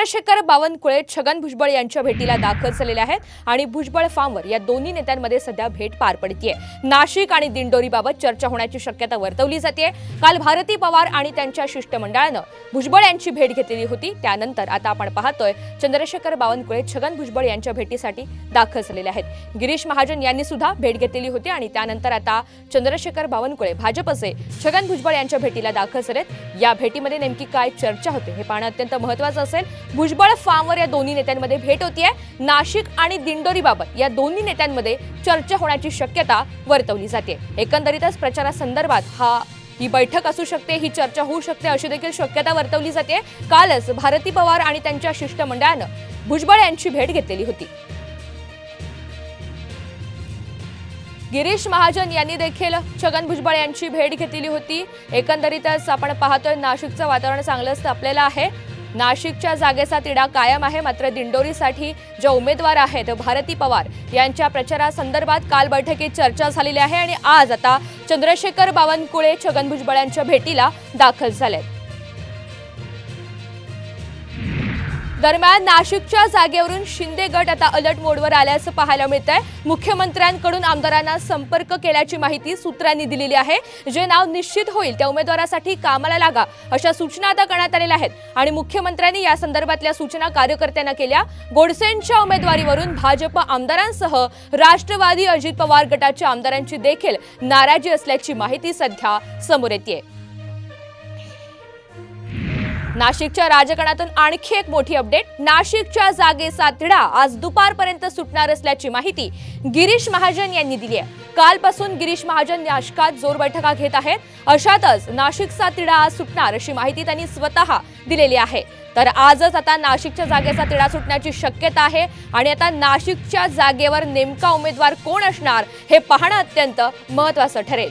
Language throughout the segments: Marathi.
चंद्रशेखर बावनकुळे छगन भुजबळ यांच्या भेटीला दाखल झालेले आहेत आणि भुजबळ फार्मवर या दोन्ही नेत्यांमध्ये सध्या भेट पार पडतीये। नाशिक आणि दिंडोरीबाबत चर्चा होण्याची शक्यता वर्तवली जाते। काल भारती पवार आणि त्यांच्या शिष्टमंडळानं भुजबळ यांची भेट घेतलेली होती। त्यानंतर आता आपण पाहतोय चंद्रशेखर बावनकुळे छगन भुजबळ यांच्या भेटीसाठी दाखल झालेले आहेत। गिरीश महाजन यांनी सुद्धा भेट घेतलेली होती आणि त्यानंतर आता चंद्रशेखर बावनकुळे भाजपचे छगन भुजबळ यांच्या भेटीला दाखल झालेत। या भेटीमध्ये नेमकी काय चर्चा होते हे पाहणं अत्यंत महत्त्वाचं असेल। भुजबळ फार्मवर या दोन्ही नेत्यांमध्ये भेट होतीये। नाशिक आणि दिंडोरीबाबत या दोन्ही नेत्यांमध्ये चर्चा होण्याची शक्यता वर्तवली जाते। एकंदरीतच प्रचारासंदर्भात ही बैठक असू शकते, ही चर्चा होऊ शकते अशी देखील शक्यता वर्तवली जाते। कालच भारती पवार आणि त्यांच्या शिष्टमंडळानं भुजबळ यांची भेट घेतलेली होती। गिरीश महाजन यांनी देखील छगन भुजबळ यांची भेट घेतलेली होती। एकंदरीतच आपण पाहतोय नाशिकचं वातावरण चांगलंच तापलेलं आहे। नाशिकच्या जागेचा तिढा कायम आहे। मात्र दिंडोरीसाठी जे उमेदवार आहेत भारती पवार यांच्या प्रचारासंदर्भात काल बैठकीत चर्चा झालेली आहे आणि आज आता चंद्रशेखर बावनकुळे छगन भुजबळ यांच्या भेटीला दाखल झालेत। दरम्यान नाशिकच्या जागेवरून शिंदे गट आता अलर्ट मोडवर आल्याचं पाहायला मिळतंय। मुख्यमंत्र्यांकडून आमदारांना संपर्क केल्याची माहिती सूत्रांनी दिलेली आहे। जे नाव निश्चित होईल त्या उमेदवारासाठी कामाला लागा अशा सूचना आता करण्यात आलेल्या आहेत आणि मुख्यमंत्र्यांनी या संदर्भातल्या सूचना कार्यकर्त्यांना केल्या। गोडसेंच्या उमेदवारीवरून भाजप आमदारांसह राष्ट्रवादी अजित पवार गटाच्या आमदारांची देखील नाराजी असल्याची माहिती सध्या समोर येते। नाशिकच्या राजकारणातून आणखी एक मोठी अपडेट। नाशिकच्या जागेचा तिढा आज दुपारपर्यंत सुटणार असल्याची माहिती गिरीश महाजन यांनी दिली आहे। कालपासून गिरीश महाजन नाशिकात जोर बैठका घेत आहेत। अशातच नाशिकचा तिढा आज सुटणार अशी माहिती त्यांनी स्वतः दिलेली आहे। तर आजच आता नाशिकच्या जागेचा तिढा सुटण्याची शक्यता आहे आणि आता नाशिकच्या जागेवर नेमका उमेदवार कोण असणार हे पाहणं अत्यंत महत्त्वाचं ठरेल।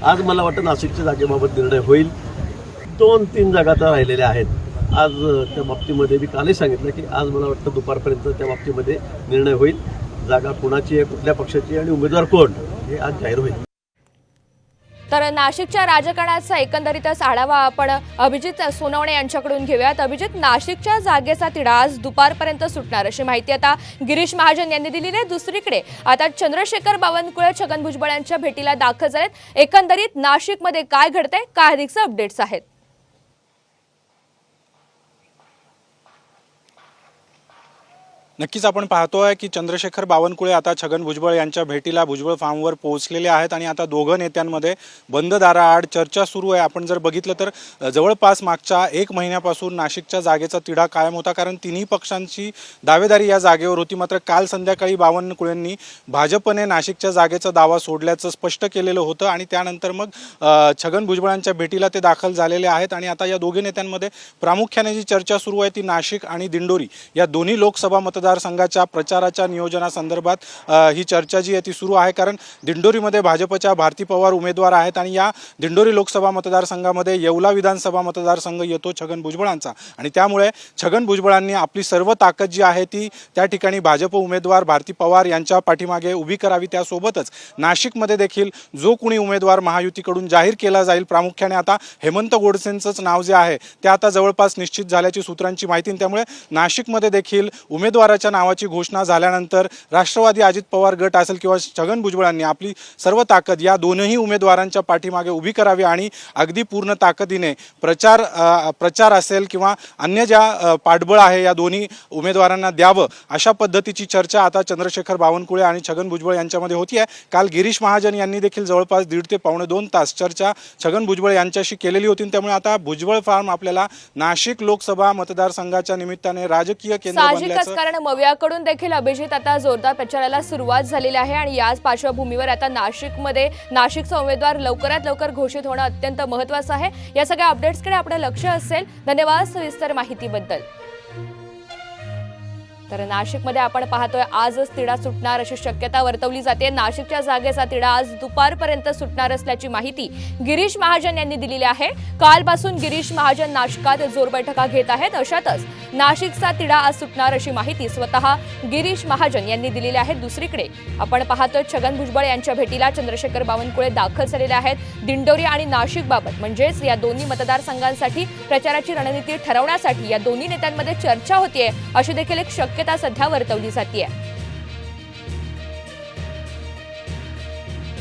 आज मला वाटतं नाशिकच्या जागेबाबत निर्णय होईल। 2-3 जागा तर राहिलेल्या आहेत। आज त्या बाबतीमध्ये मी कालही सांगितलं की आज मला वाटतं दुपारपर्यंत त्या बाबतीमध्ये निर्णय होईल। जागा कोणाची आहे, कुठल्या पक्षाची आहे आणि उमेदवार कोण हे आज जाहीर होईल। तर नाशिकच्या राजकारणाचा एकंदरीतच आढावा आपण अभिजित सोनवणे यांच्याकडून घेऊयात। अभिजित, नाशिकच्या जागेचा तिढा आज दुपारपर्यंत सुटणार अशी माहिती आता गिरीश महाजन यांनी दिलेली आहे। दुसरीकडे आता चंद्रशेखर बावनकुळे छगन भुजबळ यांच्या भेटीला दाखल झालेत। एकंदरीत नाशिकमध्ये काय घडतंय, काय अधिकचे अपडेट्स आहेत? नक्कीच आपण पाहतोय की चंद्रशेखर बावनकुळे आता छगन भुजबळ यांच्या भेटीला भुजबळ फार्मवर पोहोचलेले आहेत आणि आता दोघं नेत्यांमध्ये बंद दाराआड चर्चा सुरू आहे। आपण जर बघितलं तर जवळपास मागच्या 1 महिन्यापासून नाशिकच्या जागेचा तिढा कायम होता, कारण तिन्ही पक्षांची दावेदारी या जागेवर होती। मात्र काल संध्याकाळी बावनकुळेंनी भाजपने नाशिकच्या जागेचा दावा सोडल्याचं स्पष्ट केलेलं होतं आणि त्यानंतर मग छगन भुजबळांच्या भेटीला ते दाखल झालेले आहेत आणि आता या दोघे नेत्यांमध्ये प्रामुख्याने जी चर्चा सुरू आहे ती नाशिक आणि दिंडोरी या दोन्ही लोकसभा मतदारसंघाच्या प्रचाराच्या नियोजनासंदर्भात ही चर्चा जी आहे ती सुरू आहे। कारण दिंडोरीमध्ये भाजपच्या भारती पवार उमेदवार आहेत आणि या दिंडोरी लोकसभा मतदारसंघामध्ये येवला विधानसभा मतदारसंघ येतो छगन भुजबळांचा आणि त्यामुळे छगन भुजबळांनी आपली सर्व ताकद जी आहे ती त्या ठिकाणी भाजप उमेदवार भारती पवार यांच्या पाठीमागे उभी करावी। त्यासोबतच नाशिकमध्ये देखील जो कोणी उमेदवार महायुतीकडून जाहीर केला जाईल, प्रामुख्याने आता हेमंत गोडसेंचंच नाव जे आहे ते आता जवळपास निश्चित झाल्याची सूत्रांची माहिती, त्यामुळे नाशिकमध्ये देखील उमेदवाराच्या नावाची घोषणा झाल्यानंतर राष्ट्रवादी अजित पवार गट असेल किंवा छगन भुजबळांनी आपली सर्व ताकद या दोनही उमेदवारांच्या पाठीमागे उभी करावी आणि अगदी पूर्ण ताकदीने प्रचार असेल किंवा अन्य ज्या पाठबळ आहे या दोन्ही उमेदवारांना द्यावं अशा पद्धतीची चर्चा आता चंद्रशेखर बावनकुळे आणि छगन भुजबळ यांच्यामध्ये होती आहे। काल गिरीश महाजन यांनी देखील जवळपास 1.5 ते पावणे 2 तास चर्चा छगन भुजबळ यांच्याशी केलेली होती। त्यामुळे आता भुजबळ फार्म आपल्याला नाशिक लोकसभा मतदारसंघाच्या निमित्ताने राजकीय केंद्र बनल्याचं, कारण मवियाकडून देखील अभिजित आता जोरदार प्रचाराला सुरुवात झालेली आहे आणि याच पार्श्वभूमीवर आता नाशिकचा उमेदवार लवकरात लवकर घोषित होणं अत्यंत महत्त्वाचं आहे। या सगळ्या अपडेट्सकडे आपलं लक्ष असेल। धन्यवाद सविस्तर माहितीबद्दल। तर नाशिकमध्ये आपण पाहतोय आजच तिढा सुटणार अशी शक्यता वर्तवली जाते. नाशिकच्या जागेचा तिढा आज दुपारपर्यंत सुटणार असल्याची माहिती गिरीश महाजन यांनी दिलेली आहे. कालपासून गिरीश महाजन नाशिकात जोर बैठका घेत आहेत. अशातच नाशिकचा तिढा आज सुटणार अशी माहिती स्वतः गिरीश महाजन यांनी दिलेली आहे. दुसरीकडे आपण पाहतोय छगन भुजबळ यांच्या भेटीला चंद्रशेखर बावनकुळे दाखल झालेले आहेत. दिंडोरी आणि नाशिक बाबत म्हणजेच या दोन्ही मतदारसंघांसाठी प्रचाराची रणनीती ठरवण्यासाठी या दोन्ही नेत्यांमध्ये चर्चा होतीये अशी देखील एक शक्यता सध्या वर्तवली जाते.